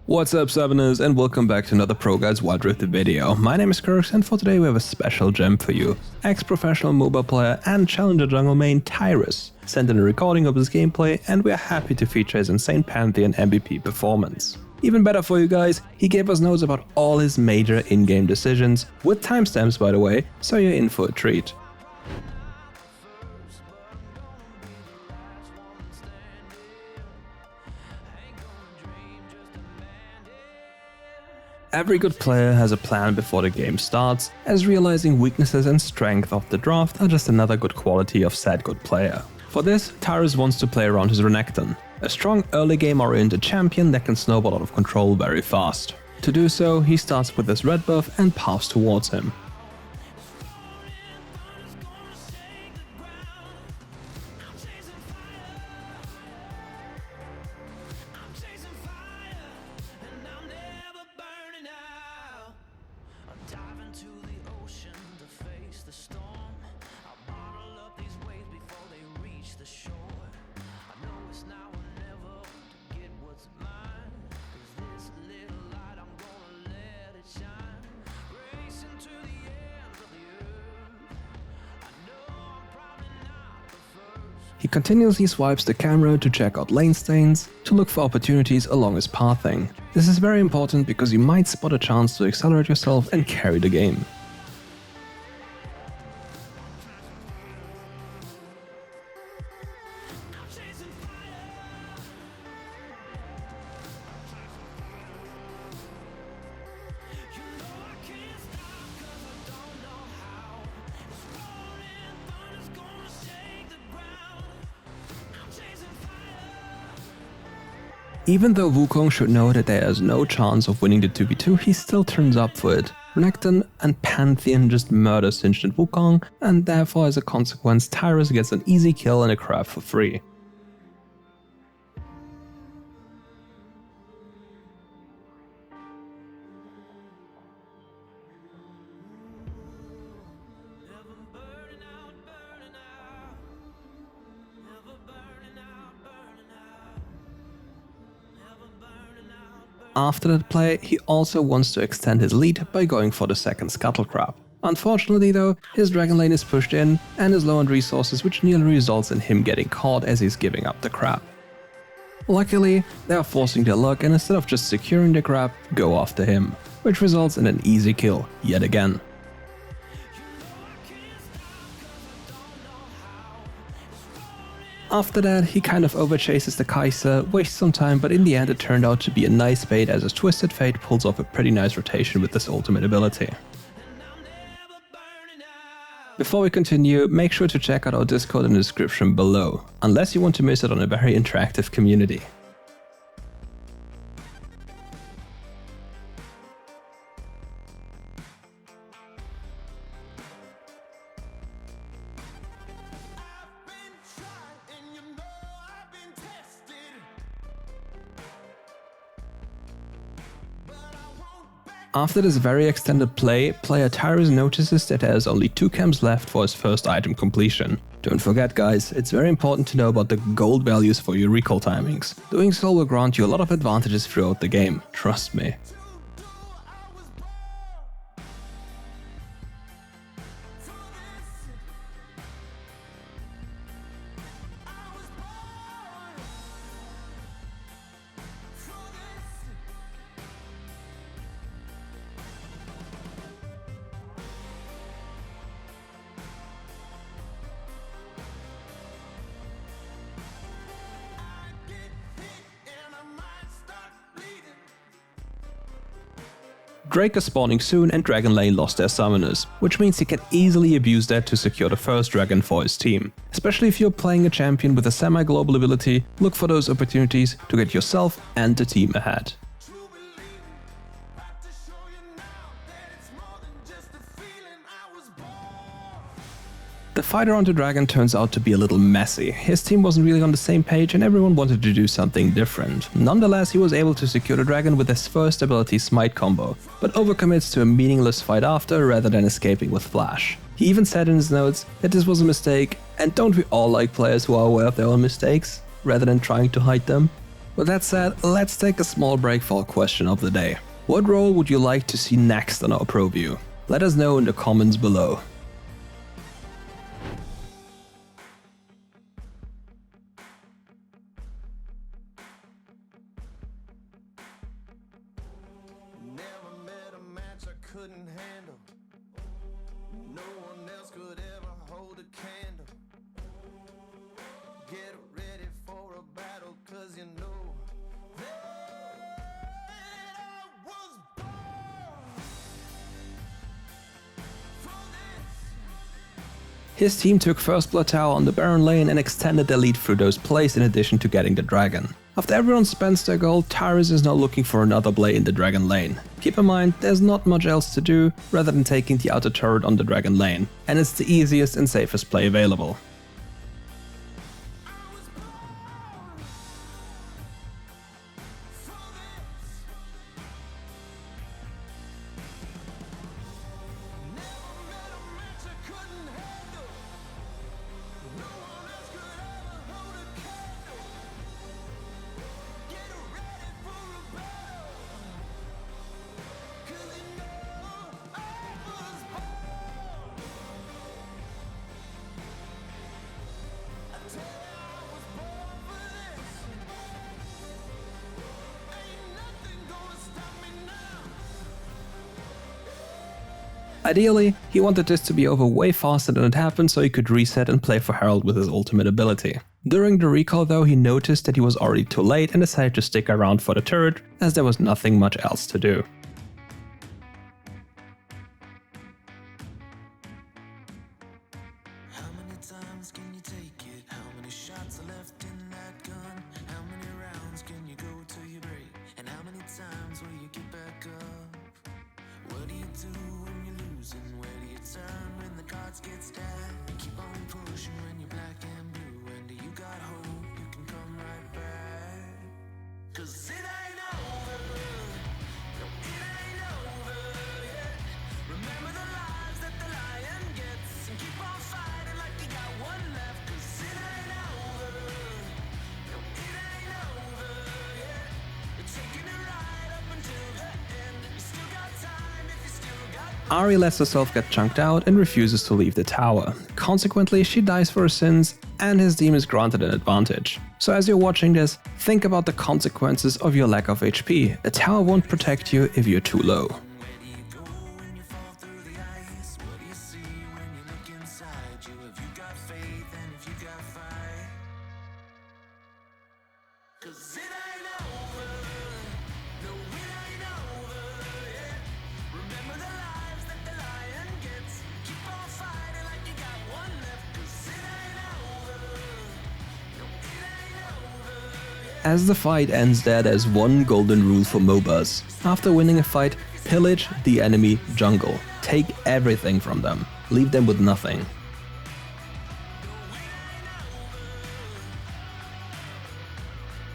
What's up, Seveners, and welcome back to another ProGuides Wild Rift video. My name is Kirks, and for today we have a special gem for you. Ex-professional mobile player and challenger jungle main Tyrus sent in a recording of his gameplay, and we are happy to feature his insane Pantheon MVP performance. Even better for you guys, he gave us notes about all his major in-game decisions, with timestamps by the way, so you're in for a treat. Every good player has a plan before the game starts, as realizing weaknesses and strength of the draft are just another good quality of said good player. For this, Tyrus wants to play around his Renekton, a strong early game oriented champion that can snowball out of control very fast. To do so, he starts with his red buff and paths towards him. He continuously swipes the camera to check out lane stains, to look for opportunities along his pathing. This is very important because you might spot a chance to accelerate yourself and carry the game. Even though Wukong should know that there is no chance of winning the 2v2, he still turns up for it. Renekton and Pantheon just murder Singed and Wukong, and therefore as a consequence Tyrus gets an easy kill and a crab for free. After that play, he also wants to extend his lead by going for the second Scuttle Crab. Unfortunately though, his Dragon Lane is pushed in and is low on resources, which nearly results in him getting caught as he's giving up the crab. Luckily, they are forcing their luck and instead of just securing the crab, go after him, which results in an easy kill yet again. After that, he kind of overchases the Kai'Sa, wastes some time, but in the end it turned out to be a nice bait as his Twisted Fate pulls off a pretty nice rotation with this ultimate ability. Before we continue, make sure to check out our Discord in the description below, unless you want to miss it on a very interactive community. After this very extended play, player Tyrus notices that there is only 2 camps left for his first item completion. Don't forget guys, it's very important to know about the gold values for your recall timings. Doing so will grant you a lot of advantages throughout the game, trust me. Drake is spawning soon and Dragon Lane lost their summoners, which means he can easily abuse that to secure the first dragon for his team. Especially if you're playing a champion with a semi-global ability, look for those opportunities to get yourself and the team ahead. The fight around the dragon turns out to be a little messy. His team wasn't really on the same page and everyone wanted to do something different. Nonetheless, he was able to secure the dragon with his first ability Smite combo, but overcommits to a meaningless fight after rather than escaping with Flash. He even said in his notes that this was a mistake, and don't we all like players who are aware of their own mistakes, rather than trying to hide them? With that said, let's take a small break for our question of the day. What role would you like to see next on our ProView? Let us know in the comments below. Never met a match I couldn't handle. No one else could ever hold a candle. Get ready for a battle, 'cause you know that I was born for this. His team took first blood tower on the Baron lane and extended their lead through those plays in addition to getting the dragon. After everyone spends their gold, Tyrus is now looking for another play in the dragon lane. Keep in mind, there's not much else to do rather than taking the outer turret on the dragon lane, and it's the easiest and safest play available. Ideally, he wanted this to be over way faster than it happened so he could reset and play for Herald with his ultimate ability. During the recall though, he noticed that he was already too late and decided to stick around for the turret, as there was nothing much else to do. How many times can you take it? How many shots are left in that gun? How many rounds can you go till you break? And how many times will you get back up? What do you do when you're losing? Where do you turn when the cards get stacked? You keep on pushing when you're black and blue. And do you got hope you can come right back? 'Cause it ain't over. No, it ain't over yet. Remember the lives that the lion gets, and keep on fighting like you got one left. 'Cause it ain't over. No, it ain't over yet. You're taking it right up until the end. You still got time if you still got. Ahri lets herself get chunked out and refuses to leave the tower. Consequently, she dies for her sins, and his team is granted an advantage. So as you're watching this, think about the consequences of your lack of HP. A tower won't protect you if you're too low. Where do you go when you fall through the ice? What do you see when you look inside you? Have you got faith and if you got fight? 'Cause it ain't over. No, it ain't over yet. Remember the lives that the lion gets. Keep on fighting like you got one left. 'Cause it ain't over. No, it ain't over yet. As the fight ends there, there's one golden rule for MOBAs. After winning a fight, pillage the enemy jungle. Take everything from them. Leave them with nothing.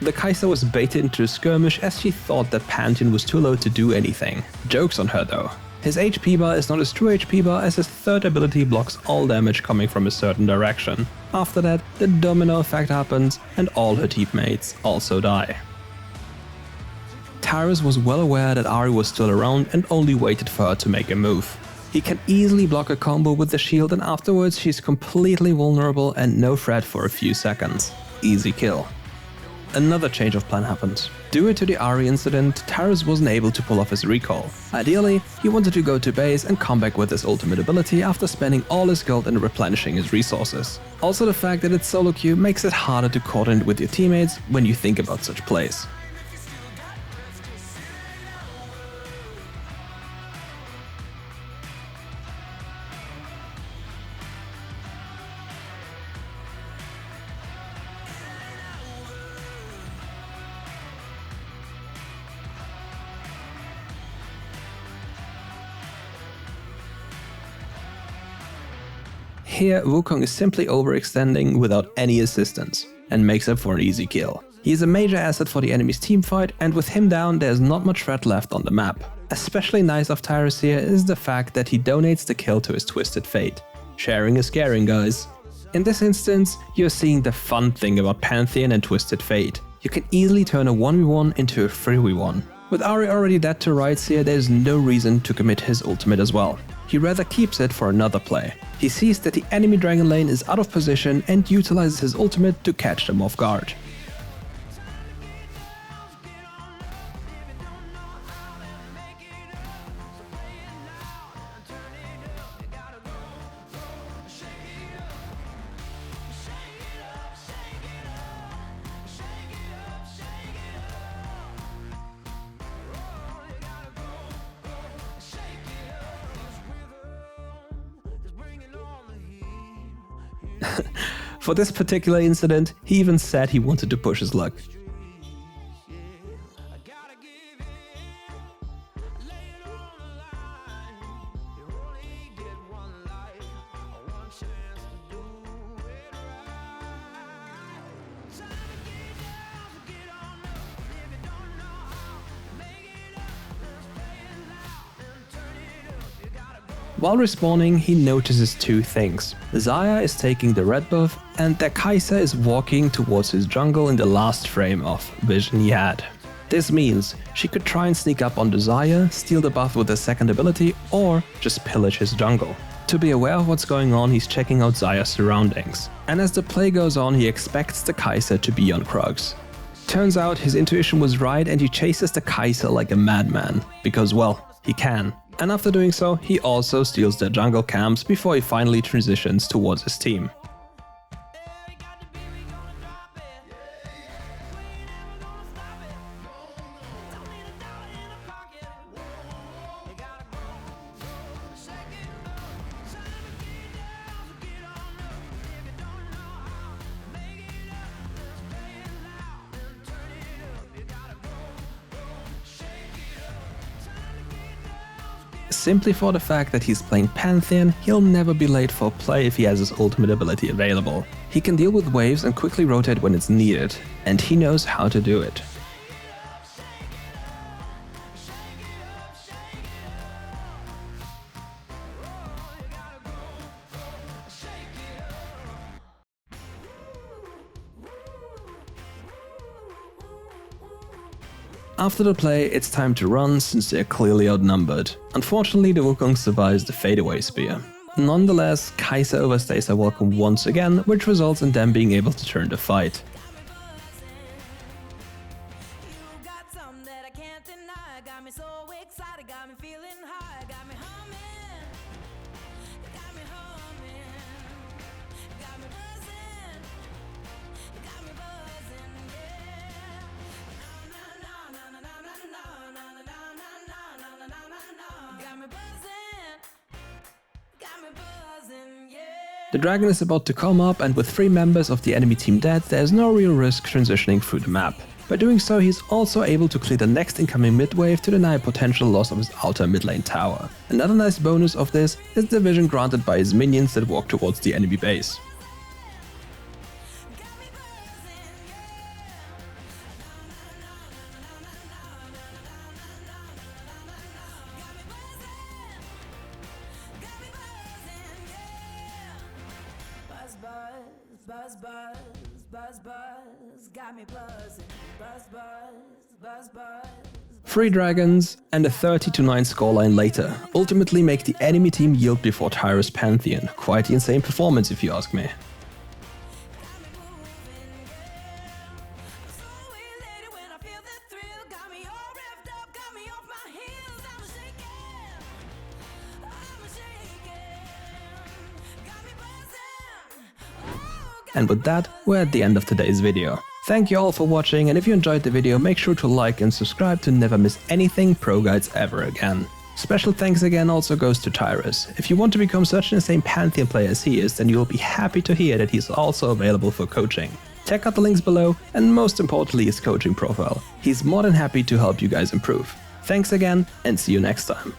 The Kai'Sa was baited into a skirmish as she thought that Pantheon was too low to do anything. Joke's on her though. His HP bar is not his true HP bar, as his third ability blocks all damage coming from a certain direction. After that, the domino effect happens and all her teammates also die. Tyrus was well aware that Ahri was still around and only waited for her to make a move. He can easily block a combo with the shield, and afterwards she's completely vulnerable and no threat for a few seconds. Easy kill. Another change of plan happened. Due to the Ahri incident, Tyrus wasn't able to pull off his recall. Ideally, he wanted to go to base and come back with his ultimate ability after spending all his gold and replenishing his resources. Also, the fact that it's solo queue makes it harder to coordinate with your teammates when you think about such plays. Here, Wukong is simply overextending without any assistance, and makes up for an easy kill. He is a major asset for the enemy's teamfight, and with him down there's not much threat left on the map. Especially nice of Tyrus here is the fact that he donates the kill to his Twisted Fate. Sharing is caring, guys. In this instance, you're seeing the fun thing about Pantheon and Twisted Fate. you can easily turn a 1v1 into a 3v1. With Ahri already dead to rights here, there's no reason to commit his ultimate as well. He rather keeps it for another play. He sees that the enemy dragon lane is out of position and utilizes his ultimate to catch them off guard. For this particular incident, he even said he wanted to push his luck. While respawning, he notices two things. Xayah is taking the red buff and their Kai'Sa is walking towards his jungle in the last frame of vision he had. This means she could try and sneak up onto Xayah, steal the buff with a second ability, or just pillage his jungle. To be aware of what's going on, he's checking out Xayah's surroundings. And as the play goes on, he expects the Kai'Sa to be on Krugs. Turns out his intuition was right and he chases the Kai'Sa like a madman, because well, he can. And after doing so, he also steals their jungle camps before he finally transitions towards his team. Simply for the fact that he's playing Pantheon, he'll never be late for play if he has his ultimate ability available. He can deal with waves and quickly rotate when it's needed, and he knows how to do it. After the play, it's time to run since they're clearly outnumbered. Unfortunately, the Wukong survives the fadeaway spear. Nonetheless, Kai'Sa overstays her welcome once again, which results in them being able to turn the fight. The dragon is about to come up, and with 3 members of the enemy team dead, there is no real risk transitioning through the map. By doing so, he is also able to clear the next incoming mid-wave to deny a potential loss of his outer mid lane tower. Another nice bonus of this is the vision granted by his minions that walk towards the enemy base. Got me buzzing, buzz, 3 dragons and a 30-9 scoreline later ultimately make the enemy team yield before Tyrus Pantheon. Quite the insane performance if you ask me. And with that, we're at the end of today's video. Thank you all for watching, and if you enjoyed the video, make sure to like and subscribe to never miss anything ProGuides ever again. Special thanks again also goes to Tyrus. If you want to become such an insane Pantheon player as he is, then you'll be happy to hear that he's also available for coaching. Check out the links below, and most importantly his coaching profile. He's more than happy to help you guys improve. Thanks again, and see you next time.